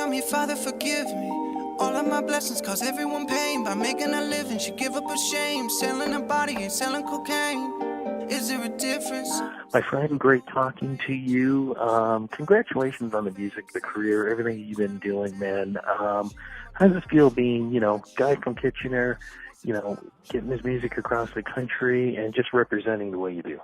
me, Father, forgive me. All of my blessings cause everyone pain. By making a living, she give up her shame. Selling her body and selling cocaine. Is there a difference? My friend, great talking to you. Congratulations on the music, the career, everything you've been doing, man. How does it feel being, guy from Kitchener, getting his music across the country and just representing the way you do?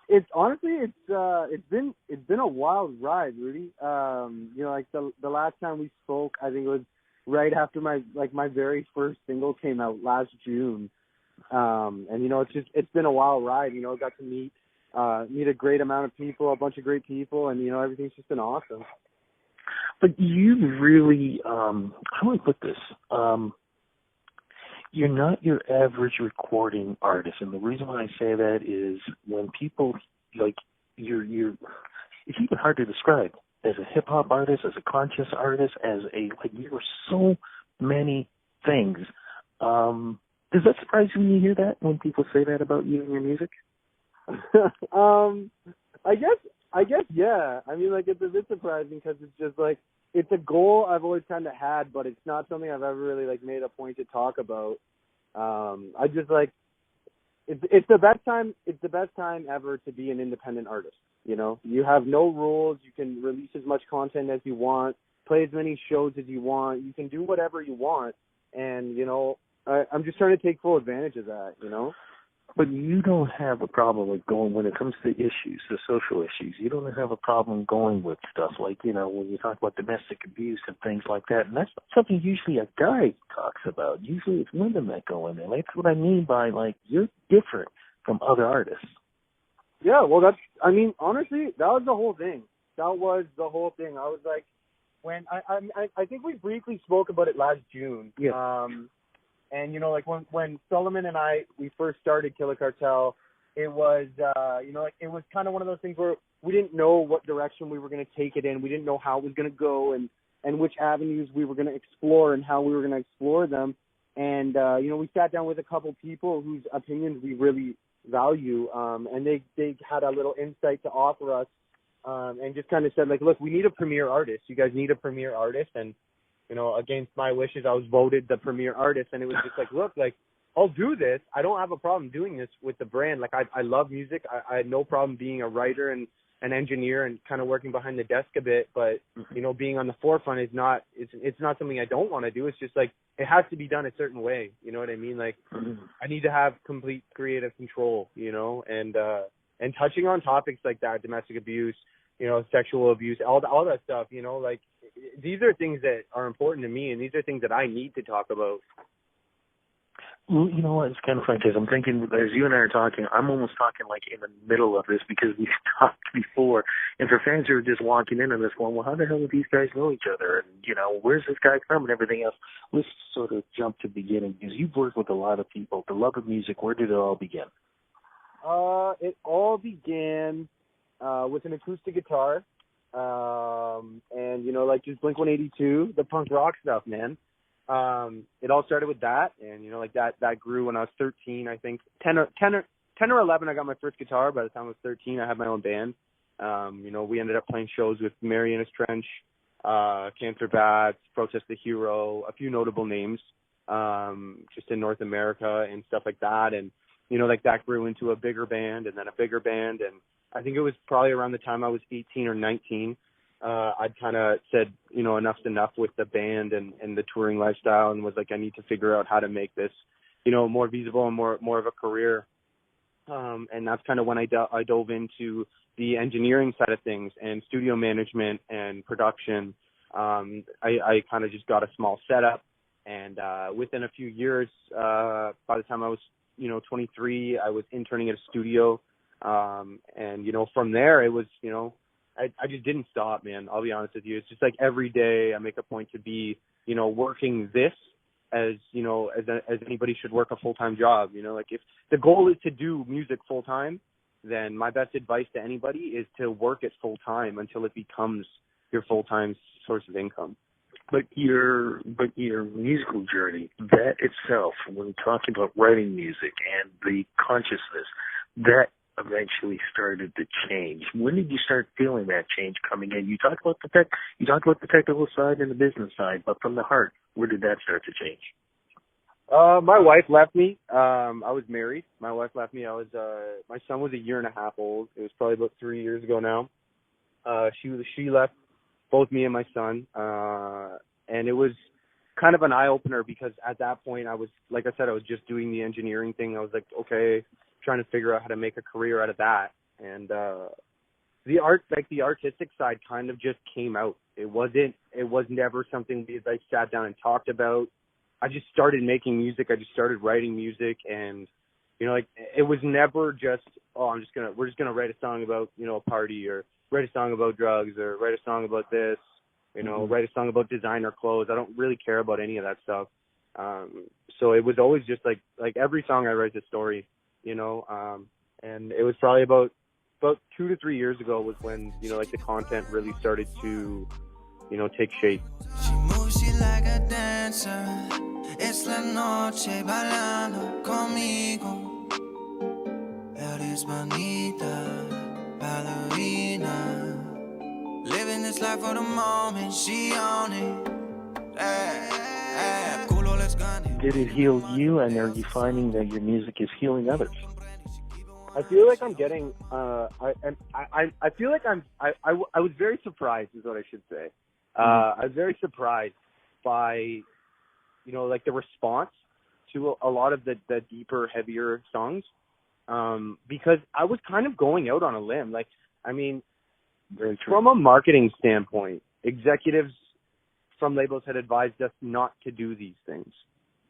It's honestly it's been a wild ride, Rudy. Like the last time we spoke, I think it was right after my very first single came out last June. And it's been a wild ride. Got to meet a great amount of people, a bunch of great people, and everything's just been awesome. But you really, how do I put this? You're not your average recording artist, and the reason why I say that is when people you're it's even hard to describe as a hip hop artist, as a conscious artist, as you're so many things. Does that surprise you when you hear that, when people say that about you and your music? I guess, yeah. I mean, it's a bit surprising because it's just it's a goal I've always kind of had, but it's not something I've ever really made a point to talk about. I just it's the best time. It's the best time ever to be an independent artist. You have no rules. You can release as much content as you want, play as many shows as you want. You can do whatever you want, and I'm just trying to take full advantage of that, But you don't have a problem with going, when it comes to issues, the social issues, you don't have a problem going with stuff like, when you talk about domestic abuse and things like that. And that's not something usually a guy talks about. Usually it's women that go in there. That's what I mean by, you're different from other artists. Yeah, well, honestly, that was the whole thing. I was when I think we briefly spoke about it last June. Yeah. And, when Solomon and we first started Killer Cartel, it was, it was kind of one of those things where we didn't know what direction we were going to take it in. We didn't know how it was going to go and which avenues we were going to explore and how we were going to explore them. And, we sat down with a couple people whose opinions we really value, and they had a little insight to offer us, and just kind of said, look, we need a premier artist. You guys need a premier artist. And, against my wishes, I was voted the premier artist, and it was just look, I'll do this. I don't have a problem doing this with the brand. I love music. I had no problem being a writer and an engineer and kind of working behind the desk a bit, but, being on the forefront is not, it's not something I don't want to do. It's just it has to be done a certain way. You know what I mean? I need to have complete creative control, and touching on topics like that, domestic abuse, sexual abuse, all that stuff, these are things that are important to me, and these are things that I need to talk about. Well, you know what? It's kind of funny because I'm thinking, as you and I are talking, I'm almost talking in the middle of this because we've talked before. And for fans who are just walking in on this going, well, how the hell do these guys know each other? And, where's this guy from and everything else? Let's sort of jump to the beginning because you've worked with a lot of people. The love of music, where did it all begin? It all began with an acoustic guitar. And, just Blink-182, the punk rock stuff, man. It all started with that, and, that grew when I was 13, I think. 10 or 11, I got my first guitar. By the time I was 13, I had my own band. We ended up playing shows with Marianas Trench, Cancer Bats, Protest the Hero, a few notable names, just in North America and stuff like that. And, that grew into a bigger band and then a bigger band. And I think it was probably around the time I was 18 or 19. I'd kind of said, enough's enough with the band and the touring lifestyle, and was I need to figure out how to make this, more feasible and more of a career. And that's kind of when I dove into the engineering side of things and studio management and production. I kind of just got a small setup, and within a few years, by the time I was, 23, I was interning at a studio. And, from there it was, I just didn't stop, man. I'll be honest with you. It's just every day I make a point to be, working this as anybody should work a full-time job. If the goal is to do music full-time, then my best advice to anybody is to work it full-time until it becomes your full-time source of income. But your musical journey, that itself, when talking about writing music and the consciousness, that eventually started to change? When did you start feeling that change coming in? You talked about the technical side and the business side, but from the heart, where did that start to change? My wife left me. I was married. My wife left me. My son was a year and a half old. It was probably about 3 years ago now. She left both me and my son. And it was kind of an eye opener because at that point I was just doing the engineering thing. I was like, okay, trying to figure out how to make a career out of that. And, the artistic side kind of just came out. It was never something we sat down and talked about. I just started making music. I just started writing music, and it was never just, we're just gonna write a song about a party, or write a song about drugs, or write a song about this, write a song about designer clothes. I don't really care about any of that stuff. So it was always just like every song I write is a story, and it was probably about 2 to 3 years ago was when the content really started to take shape. She moves, she like a dancer. Es la noche bailando conmigo. Eres bonita, ballerina. Living this life for the moment, she on it. Culo, let's go. Did it heal you, and are you finding that your music is healing others? I feel like I'm getting. I feel like I was very surprised, is what I should say. I was very surprised by, the response to a lot of the deeper, heavier songs, because I was kind of going out on a limb. Very true. From a marketing standpoint, executives from labels had advised us not to do these things,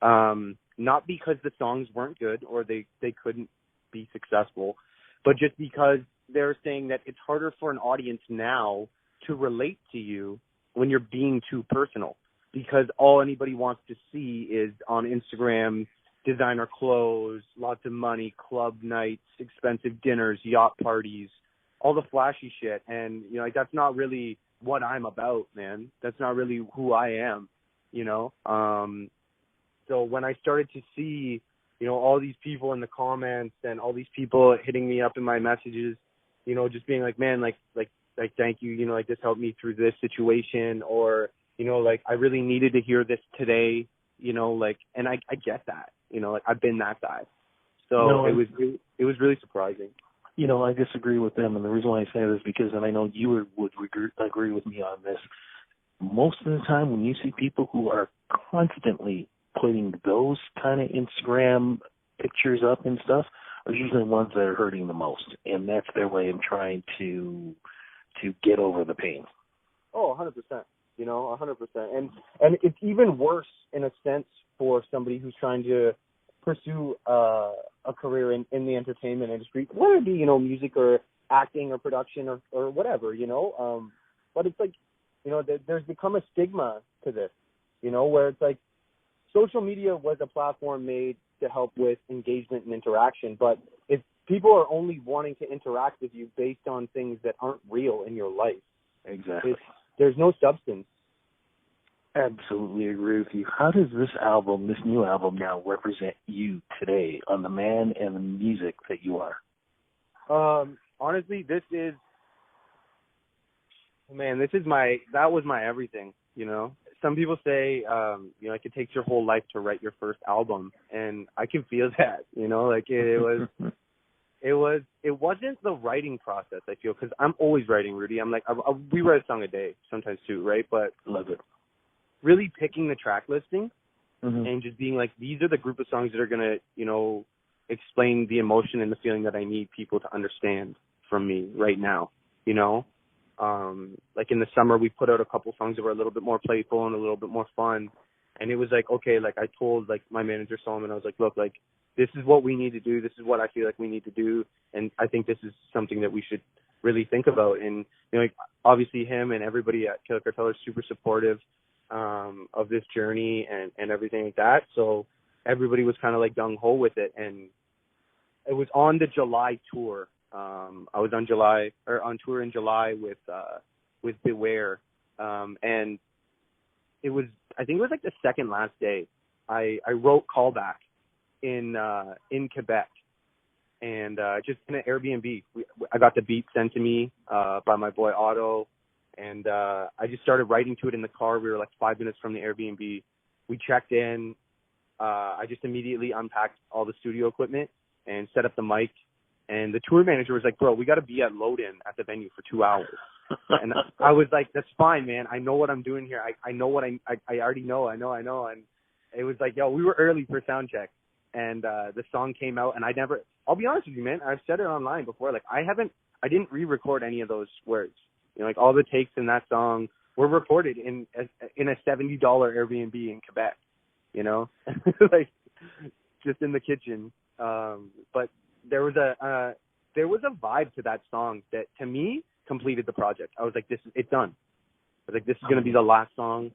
not because the songs weren't good or they couldn't be successful, but just because they're saying that it's harder for an audience now to relate to you when you're being too personal, because all anybody wants to see is on Instagram, designer clothes, lots of money, club nights, expensive dinners, yacht parties, all the flashy shit. And, that's not really what I'm about, man. That's not really who I am, So when I started to see, all these people in the comments and all these people hitting me up in my messages, just being like, man, thank you, this helped me through this situation, or, I really needed to hear this today, and I get that, I've been that guy. So it was really surprising. I disagree with them, and the reason why I say this is because, and I know you would agree with me on this, most of the time when you see people who are constantly putting those kind of Instagram pictures up and stuff are usually the ones that are hurting the most, and that's their way of trying to get over the pain. Oh, 100%. 100%. And it's even worse in a sense for somebody who's trying to pursue a career in the entertainment industry, whether it be, music or acting or production or whatever, but it's there's become a stigma to this, where it's social media was a platform made to help with engagement and interaction, but if people are only wanting to interact with you based on things that aren't real in your life, exactly, there's no substance. Absolutely agree with you. How does this new album now represent you today on the man and the music that you are? Honestly, that was my everything, Some people say, it could take your whole life to write your first album, and I can feel that, it wasn't the writing process, I feel, because I'm always writing, Rudy. I'm we write a song a day, sometimes two, right? But love it. Really picking the track listing and just being these are the group of songs that are going to, explain the emotion and the feeling that I need people to understand from me right now, in the summer, we put out a couple songs that were a little bit more playful and a little bit more fun. And it was okay, I told my manager Solomon, I was look, this is what we need to do. This is what I feel like we need to do. And I think this is something that we should really think about. And, obviously him and everybody at Killer Cartel are super supportive of this journey and everything like that. So everybody was kind of gung-ho with it. And it was on the July tour. I was on tour in July with Beware. And it was, I think it was the second last day. I wrote Callback in Quebec. and just in an Airbnb. I got the beat sent to me by my boy Otto, and I just started writing to it in the car. We were like 5 minutes from the Airbnb. We checked in. I just immediately unpacked all the studio equipment and set up the mic. And the tour manager was like, bro, we got to be at load-in at the venue for 2 hours. And I was like, that's fine, man. I know what I'm doing here. I know what I already know. I know. And it was like, yo, we were early for sound check. And the song came out. And I'll be honest with you, man. I've said it online before. Like, I didn't re-record any of those words. You know, like all the takes in that song were recorded in a $70 Airbnb in Quebec, you know, like just in the kitchen. But there was a vibe to that song that to me completed the project. I was like, it's done. I was like, this is going to be the last song.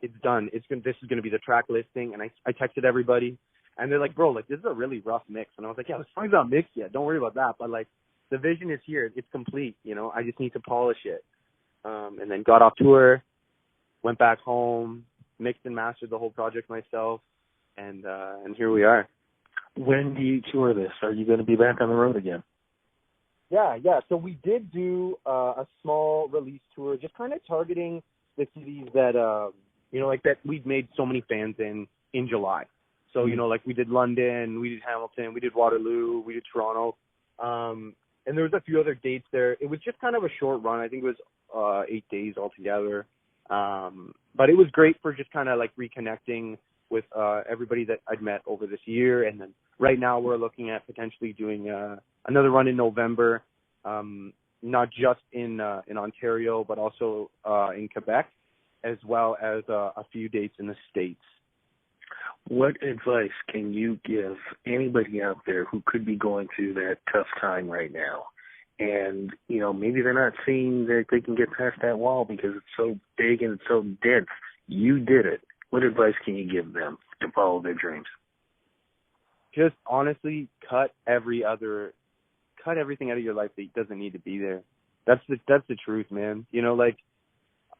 It's done. This is going to be the track listing. And I texted everybody and they're like, bro, like this is a really rough mix. And I was like, yeah, the song's not mixed yet. Don't worry about that. But like the vision is here. It's complete. You know, I just need to polish it. And then got off tour, went back home, mixed and mastered the whole project myself. And here we are. When do you tour this? Are you going to be back on the road again? Yeah. So we did do a small release tour, just kind of targeting the cities that, you know, like that we've made so many fans in July. So, you know, like we did London, we did Hamilton, we did Waterloo, we did Toronto. And there was a few other dates there. It was just kind of a short run. I think it was 8 days altogether. But it was great for just kind of like reconnecting with everybody that I'd met over this year. And then right now we're looking at potentially doing another run in November, not just in Ontario, but also in Quebec, as well as a few dates in the States. What advice can you give anybody out there who could be going through that tough time right now? And, you know, maybe they're not seeing that they can get past that wall because it's so big and it's so dense. You did it. What advice can you give them to follow their dreams? Just honestly cut everything out of your life that doesn't need to be there. That's the truth, man. You know, like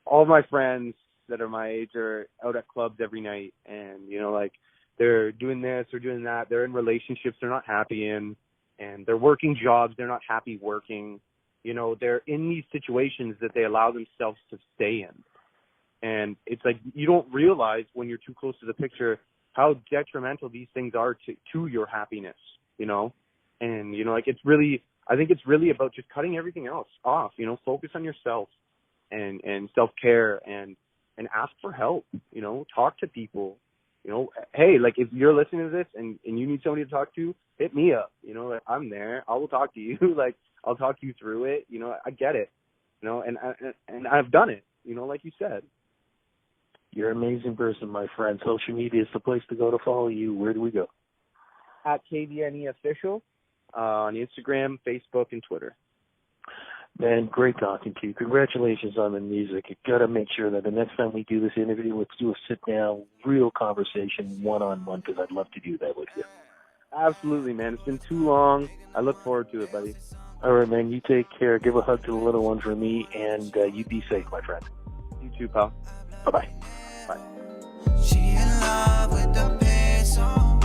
all my friends that are my age are out at clubs every night, and you know, like they're doing this or doing that. They're in relationships they're not happy in, and they're working jobs they're not happy working. You know, they're in these situations that they allow themselves to stay in. And it's like you don't realize when you're too close to the picture how detrimental these things are to your happiness, you know? And, you know, like I think it's really about just cutting everything else off, you know, focus on yourself and self-care and ask for help, you know, talk to people, you know, hey, like if you're listening to this and you need somebody to talk to, hit me up, you know, like I'm there, I will talk to you, like I'll talk you through it, you know, I get it, you know, and I've done it, you know, like you said. You're an amazing person, my friend. Social media is the place to go to follow you. Where do we go? At KVNE Official on Instagram, Facebook, and Twitter. Man, great talking to you. Congratulations on the music. You've got to make sure that the next time we do this interview, let's do a sit-down, real conversation, one-on-one, because I'd love to do that with you. Absolutely, man. It's been too long. I look forward to it, buddy. All right, man. You take care. Give a hug to the little one for me, and you be safe, my friend. You too, pal. Bye-bye. Bye. She in love with the peso.